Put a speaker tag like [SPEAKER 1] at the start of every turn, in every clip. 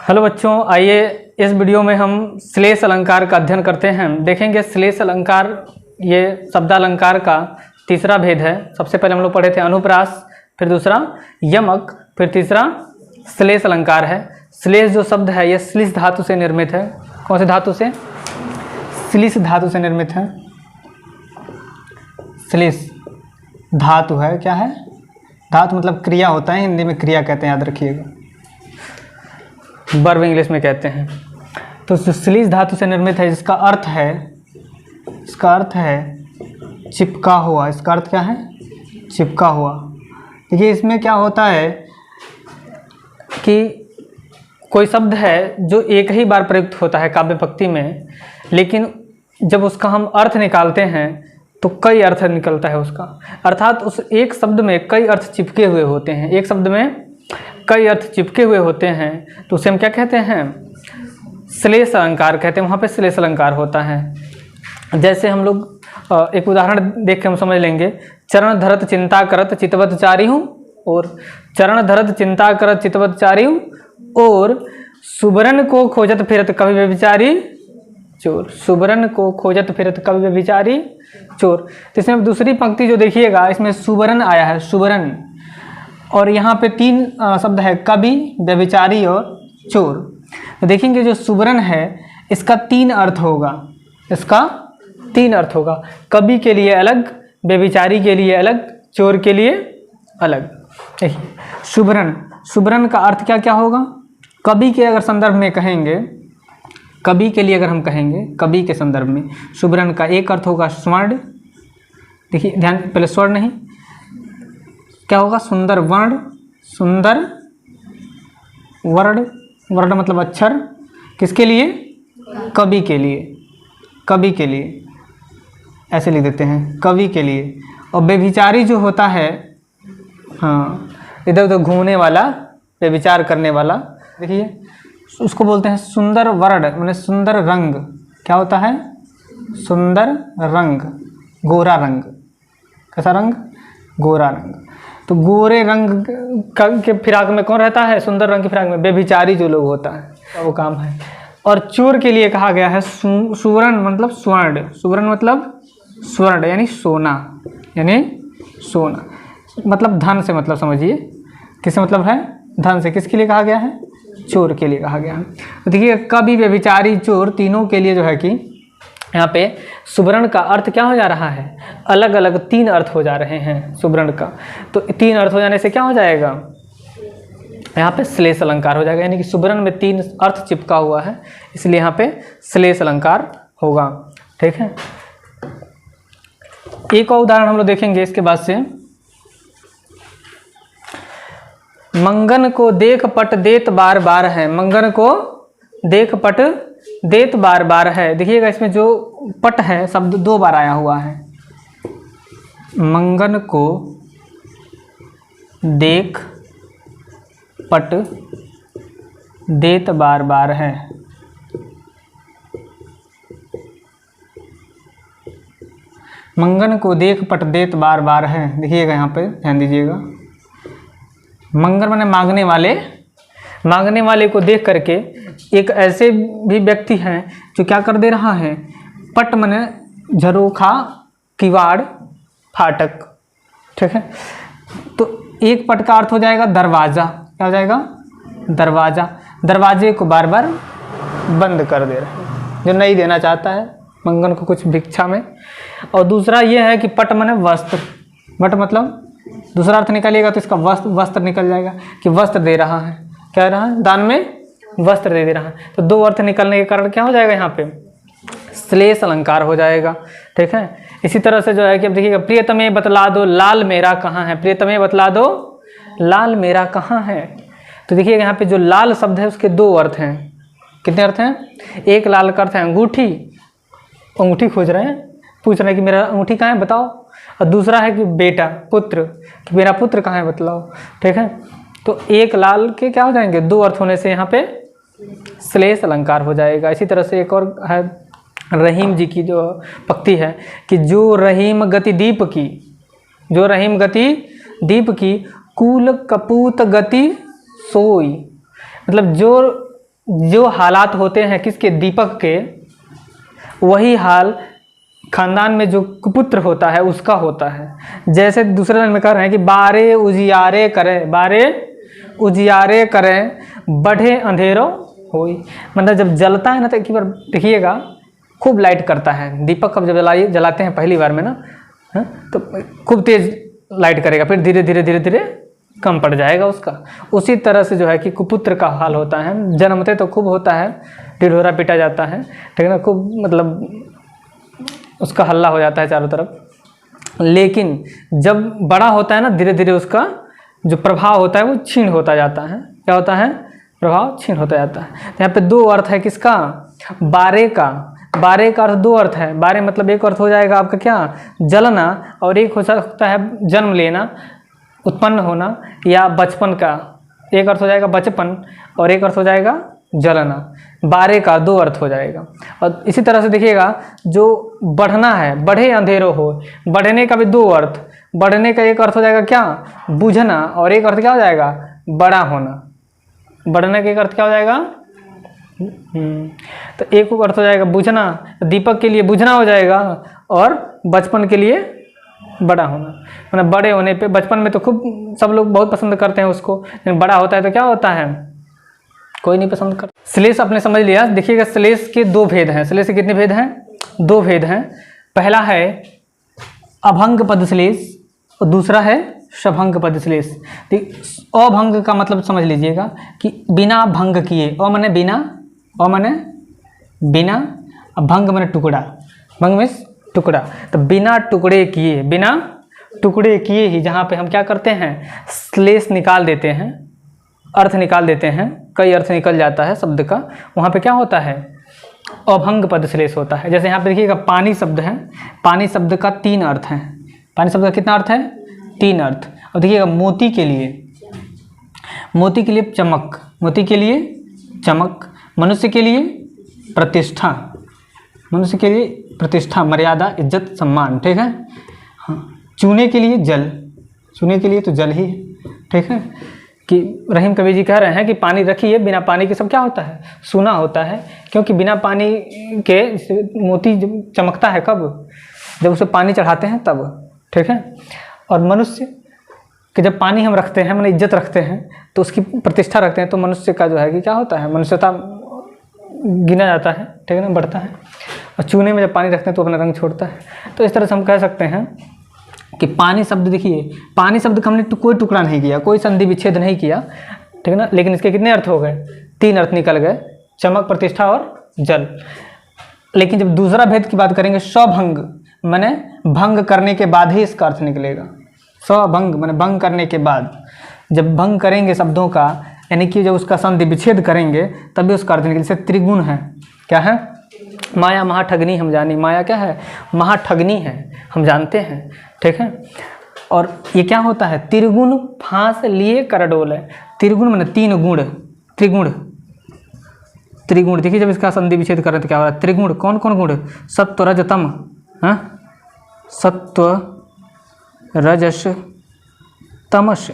[SPEAKER 1] Hello बच्चों, आइए इस वीडियो में हम श्लेष अलंकार का अध्ययन करते हैं। देखेंगे श्लेष अलंकार ये शब्दालंकार का तीसरा भेद है। सबसे पहले हम लोग पढ़े थे अनुप्रास, फिर दूसरा यमक, फिर तीसरा श्लेष अलंकार है। श्लेष जो शब्द है ये श्लिष धातु से निर्मित है। कौन से धातु से? श्लिष धातु से निर्मित है। श्लिष धातु है, क्या है? धातु मतलब क्रिया होता है, हिंदी में क्रिया कहते हैं, याद रखिएगा। वर्ब इंग्लिश में कहते हैं। तो श्लिष धातु से निर्मित है, जिसका अर्थ है चिपका हुआ। इसका अर्थ क्या है? चिपका हुआ। देखिए इसमें क्या होता है कि कोई शब्द है जो एक ही बार प्रयुक्त होता है काव्य पंक्ति में, लेकिन जब उसका हम अर्थ निकालते हैं तो कई अर्थ निकलता है उसका। अर्थात उस एक शब्द में कई अर्थ चिपके हुए होते हैं। एक शब्द में कई अर्थ चिपके हुए होते हैं तो उसे हम क्या कहते हैं? श्लेष अलंकार कहते हैं। वहाँ पे श्लेष अलंकार होता है। जैसे हम लोग एक उदाहरण देख के हम समझ लेंगे। चरण धरत चिंता करत चितवत चारी हूँ, और चरण धरत चिंता करत चितवत चारी हूँ, और सुबरन को खोजत फिरत कवि व्यभिचारी चोर। सुबरन को खोजत फिरत कवि व्यभिचारी चोर। तो इसमें दूसरी पंक्ति जो देखिएगा, इसमें सुबरन आया है, सुबरन, और यहाँ पे तीन शब्द है, कवि, व्यभिचारी और चोर। तो देखेंगे जो सुबरन है इसका तीन अर्थ होगा। इसका तीन अर्थ होगा। कवि के लिए अलग, व्यभिचारी के लिए अलग, चोर के लिए अलग। देखिए सुबरन, सुबरन का अर्थ क्या क्या होगा? कवि के अगर संदर्भ में कहेंगे, कवि के लिए अगर हम कहेंगे, कवि के संदर्भ में सुबरन का एक अर्थ होगा स्वर्ण। देखिए ध्यान, पहले स्वर्ण नहीं, क्या होगा? सुंदर वर्ण, सुंदर वर्ण, वर्ण मतलब अक्षर। किसके लिए? कवि के लिए। कवि के लिए ऐसे लिख देते हैं, कवि के लिए। और व्यभिचारी जो होता है, हाँ, इधर उधर घूमने वाला, व्यभिचार करने वाला, देखिए उसको बोलते हैं सुंदर वर्ण, माने सुंदर रंग। क्या होता है? सुंदर रंग, गोरा रंग। कैसा रंग? गोरा रंग। तो गोरे रंग के फिराक में कौन रहता है? सुंदर रंग की फिराक में व्यभिचारी जो लोग होता है, वो काम है। और चोर के लिए कहा गया है सुवर्ण मतलब स्वर्ण। सुवर्ण मतलब स्वर्ण यानी सोना, यानी सोना मतलब धन से, मतलब समझिए किससे मतलब है? धन से। किसके लिए कहा गया है? चोर के लिए कहा गया है। तो देखिए कवि, व्यभिचारी, चोर, तीनों के लिए जो है कि यहाँ पे सुबरण का अर्थ क्या हो जा रहा है? अलग अलग तीन अर्थ हो जा रहे हैं सुबरण का। तो तीन अर्थ हो जाने से क्या हो जाएगा? यहाँ पे श्लेष अलंकार हो जाएगा। यानी कि सुबरण में तीन अर्थ चिपका हुआ है, इसलिए यहाँ पे श्लेष अलंकार होगा। ठीक है, एक और उदाहरण हम लोग देखेंगे इसके बाद से। मंगन को देख पट देत बार बार है। मंगन को देख पट देत बार बार है। देखिएगा इसमें जो पट है शब्द दो बार आया हुआ है। मंगन को देख पट देत बार बार है। मंगन को देख पट देत बार बार है। देखिएगा यहाँ पे ध्यान दीजिएगा। मंगन माने मांगने वाले, मांगने वाले को देख करके एक ऐसे भी व्यक्ति हैं जो क्या कर दे रहा है? पट माने झरोखा, किवाड़, फाटक। ठीक है, तो एक पट का अर्थ हो जाएगा दरवाज़ा। क्या हो जाएगा? दरवाज़ा। दरवाजे को बार बार बंद कर दे रहा है, जो नहीं देना चाहता है मंगन को कुछ भिक्षा में। और दूसरा ये है कि पट माने वस्त्र। पट मतलब दूसरा अर्थ निकालिएगा तो इसका वस्त्र निकल जाएगा, कि वस्त्र दे रहा है। क्या रहा है? दान में वस्त्र दे रहा है। तो दो अर्थ निकलने के कारण क्या हो जाएगा? यहाँ पे श्लेष अलंकार हो जाएगा। ठीक है, इसी तरह से जो है कि अब देखिएगा, प्रियतमे बतला दो लाल मेरा कहाँ है। प्रियतमे बतला दो लाल मेरा कहाँ है। तो देखिएगा यहाँ पे जो लाल शब्द है उसके दो अर्थ हैं। कितने अर्थ हैं? एक लाल का अर्थ है अंगूठी, अंगूठी खोज रहे हैं, पूछ रहे हैं कि मेरा अंगूठी कहाँ है बताओ। और दूसरा है कि बेटा, पुत्र, कि मेरा पुत्र कहाँ है बतलाओ। ठीक है, तो एक लाल के क्या हो जाएंगे? दो अर्थ होने से यहाँ पे श्लेष अलंकार हो जाएगा। इसी तरह से एक और है, रहीम जी की जो पंक्ति है कि जो रहीम गति दीप की, जो रहीम गति दीप की, कूल कपूत गति सोई। मतलब जो जो हालात होते हैं किसके, दीपक के, वही हाल खानदान में जो कुपुत्र होता है उसका होता है। जैसे दूसरे लाइन में कह रहे हैं कि बारे उजियारे करें, बारे उजियारे करें, बढ़े अंधेरों होई। मतलब जब जलता है ना तो एक बार देखिएगा खूब लाइट करता है। दीपक अब जब जलाते हैं पहली बार में ना, तो खूब तेज लाइट करेगा, फिर धीरे धीरे धीरे धीरे कम पड़ जाएगा उसका। उसी तरह से जो है कि कुपुत्र का हाल होता है। जन्मते तो खूब होता है, ढिढोरा पीटा जाता है, ठीक है ना, खूब मतलब उसका हल्ला हो जाता है चारों तरफ। लेकिन जब बड़ा होता है ना, धीरे धीरे उसका जो प्रभाव होता है वो क्षीण होता जाता है। क्या होता है, प्रभाव क्षीण होता जाता है। तो यहाँ पे दो अर्थ है किसका, बारे का। बारे का अर्थ दो अर्थ है। बारे मतलब एक अर्थ हो जाएगा आपका क्या, जलना, और एक हो सकता है जन्म लेना, उत्पन्न होना, या बचपन का। एक अर्थ हो जाएगा बचपन और एक अर्थ हो जाएगा जलना। बारे का दो अर्थ हो जाएगा। और इसी तरह से देखिएगा जो बढ़ना है, बढ़े अंधेरों हो, बढ़ने का भी दो अर्थ। बढ़ने का एक अर्थ हो जाएगा क्या, बुझना, और एक अर्थ क्या हो जाएगा, बड़ा होना। बढ़ने का एक अर्थ क्या हो जाएगा, तो एक अर्थ हो जाएगा बुझना, दीपक के लिए बुझना हो जाएगा, और बचपन के लिए बड़ा होना। मतलब बड़े होने पे, बचपन में तो खूब सब लोग बहुत पसंद करते हैं उसको, लेकिन बड़ा होता है तो क्या होता है, कोई नहीं पसंद करता। श्लेष आपने समझ लिया। देखिएगा श्लेष के दो भेद हैं। श्लेष के कितने भेद हैं, दो भेद हैं। पहला है अभंग पद श्लेष और दूसरा है सभंग पद श्लेष। अभंग का मतलब समझ लीजिएगा कि बिना भंग किए, अ माने बिना, अ माने बिना, भंग माने टुकड़ा, भंग में टुकड़ा। तो बिना टुकड़े किए, बिना टुकड़े किए ही जहाँ पे हम क्या करते हैं, श्लेष निकाल देते हैं, अर्थ निकाल देते हैं, कई अर्थ निकल जाता है शब्द का, वहाँ पे क्या होता है, अभंग पद श्लेष होता है। जैसे यहाँ पे देखिएगा पानी शब्द है, पानी शब्द का तीन अर्थ है। पानी शब्द का कितना अर्थ है, तीन अर्थ। और देखिएगा मोती के लिए, मोती के लिए चमक, मोती के लिए चमक, मनुष्य के लिए प्रतिष्ठा, मनुष्य के लिए प्रतिष्ठा, मर्यादा, इज्जत, सम्मान, ठीक है। हाँ, चूने के लिए जल, चूने के लिए तो जल ही है, ठीक है। कि रहीम कबीर जी कह रहे हैं कि पानी रखिए, बिना पानी के सब क्या होता है, सूना होता है। क्योंकि बिना पानी के मोती चमकता है कब, जब उसे पानी चढ़ाते हैं तब, ठीक है। और मनुष्य कि जब पानी हम रखते हैं, मैंने इज्जत रखते हैं, तो उसकी प्रतिष्ठा रखते हैं, तो मनुष्य का जो है कि क्या होता है, मनुष्यता गिना जाता है, ठीक है ना, बढ़ता है। और चूने में जब पानी रखते हैं तो अपना रंग छोड़ता है। तो इस तरह से हम कह सकते हैं कि पानी शब्द, देखिए पानी शब्द का हमने कोई टुकड़ा नहीं किया, कोई संधि विच्छेद नहीं किया, ठीक है ना, लेकिन इसके कितने अर्थ हो गए, तीन अर्थ निकल गए, चमक, प्रतिष्ठा और जल। लेकिन जब दूसरा भेद की बात करेंगे, सभंग माने भंग करने के बाद ही इसका अर्थ निकलेगा। सभंग माने भंग करने के बाद, जब भंग करेंगे शब्दों का, यानी कि जब उसका संधि विच्छेद करेंगे तभी उसका अर्थ निकले। जैसे त्रिगुण है, क्या है, माया महाठगनी हम जानी, माया क्या है, महाठगनी है, हम जानते हैं, ठीक है। और ये क्या होता है, त्रिगुण फांस लिए करडोल है। त्रिगुण माने तीन गुण, त्रिगुण, त्रिगुण। देखिए जब इसका संधि विच्छेद करें तो क्या हो रहा है, त्रिगुण, कौन कौन गुण, सत्व रजतम, हाँ, सत्व रजस तमस,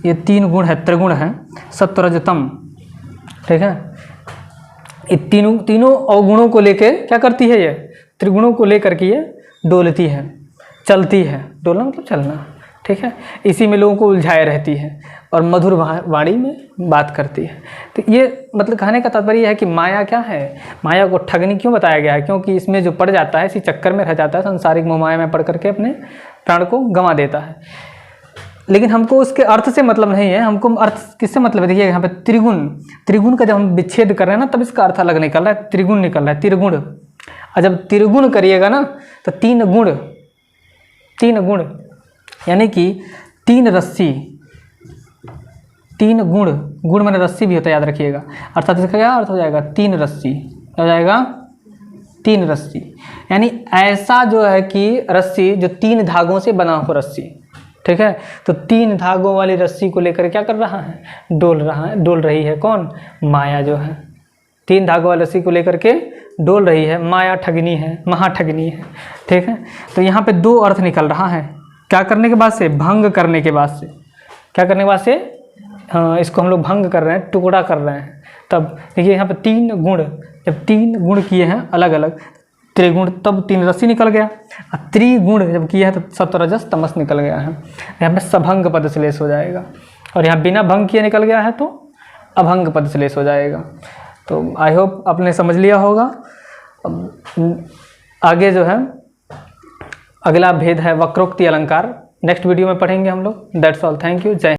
[SPEAKER 1] ये तीन गुण है, त्रिगुण है, सत्व रजतम, ठीक है। ये तीनों अवगुणों को लेके क्या करती है, ये त्रिगुणों को लेकर के ये डोलती है, चलती है। डोलना मतलब चलना, ठीक है। इसी में लोगों को उलझाए रहती है और मधुर वाणी में बात करती है। तो ये मतलब कहने का तात्पर्य है कि माया क्या है, माया को ठगनी क्यों बताया गया है, क्योंकि इसमें जो पड़ जाता है, इसी चक्कर में रह जाता है, सांसारिक मोह माया में पड़ करके अपने प्राण को गंवा देता है। लेकिन हमको उसके अर्थ से मतलब नहीं है, हमको अर्थ किससे मतलब है। देखिए यहाँ पे त्रिगुण, त्रिगुण का जब हम विच्छेद कर रहे हैं ना, तब इसका अर्थ अलग निकल रहा है, त्रिगुण निकल रहा है, त्रिगुण। और जब त्रिगुण करिएगा ना तो तीन गुण, तीन गुण यानी कि तीन रस्सी, तीन गुण, गुण माने रस्सी भी होता है, याद रखिएगा। अर्थात इसका क्या अर्थ हो जाएगा, तीन रस्सी, क्या हो जाएगा, तीन रस्सी। यानी ऐसा जो है कि रस्सी जो तीन धागों से बना हो रस्सी, ठीक है। तो तीन धागों वाली रस्सी को लेकर क्या कर रहा है, डोल रहा है, डोल रही है कौन, माया जो है। तीन धागों वाली रस्सी को लेकर के डोल रही है, माया ठगनी है, महाठगनी है, ठीक है। तो यहाँ पे दो अर्थ निकल रहा है, क्या करने के बाद से, भंग करने के बाद से, क्या करने के बाद से, इसको हम लोग भंग कर रहे हैं, टुकड़ा कर रहे हैं, तब देखिए यहाँ पे 3 गुण, जब 3 गुण किए हैं अलग अलग, त्रिगुण, तब 3 रस्सी निकल गया। त्रिगुण जब किया है तो सत्व रजस तमस निकल गया है। यहाँ पे सभंग पद श्लेष हो जाएगा, और यहाँ बिना भंग किए निकल गया है तो अभंग पद श्लेष हो जाएगा। तो आई होप आपने समझ लिया होगा। आगे जो है अगला भेद है वक्रोक्ति अलंकार, नेक्स्ट वीडियो में पढ़ेंगे हम लोग। दैट्स ऑल, थैंक यू, जय।